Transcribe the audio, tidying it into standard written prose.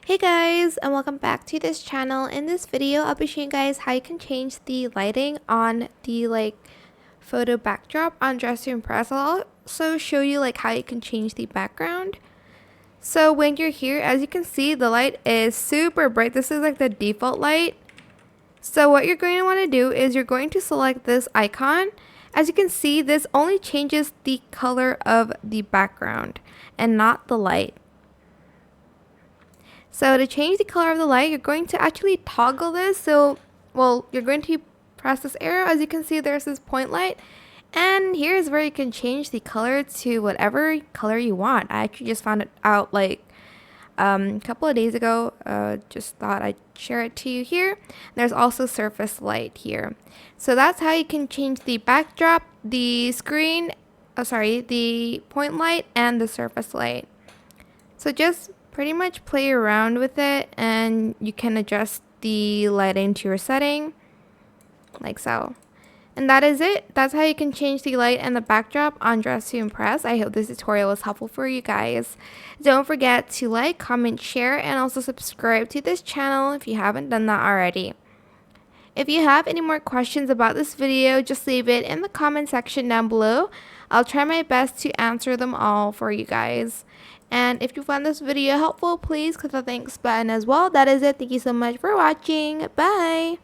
Hey guys, and welcome back to this channel. In this video, I'll be showing you guys how you can change the lighting on the photo backdrop on Dress to Impress. I'll also show you how you can change the background. So when you're here, as you can see, the light is super bright. This is the default light. So what you're going to want to do is you're going to select this icon. As you can see, this only changes the color of the background and not the light. So to change the color of the light, you're going to actually toggle this. You're going to press this arrow. As you can see, there's this point light. And here's where you can change the color to whatever color you want. I actually just found it out a couple of days ago. Just thought I'd share it to you here. There's also surface light here. So that's how you can change the backdrop, the the point light, and the surface light. So just pretty much play around with it, and you can adjust the lighting to your setting like so. And that is it. That's how you can change the light and the backdrop on Dress to Impress. I hope this tutorial was helpful for you guys. Don't forget to like, comment, share, and also subscribe to this channel if you haven't done that already. If you have any more questions about this video, just leave it in the comment section down below. I'll try my best to answer them all for you guys. And if you found this video helpful, please click the thanks button as well. That is it. Thank you so much for watching. Bye!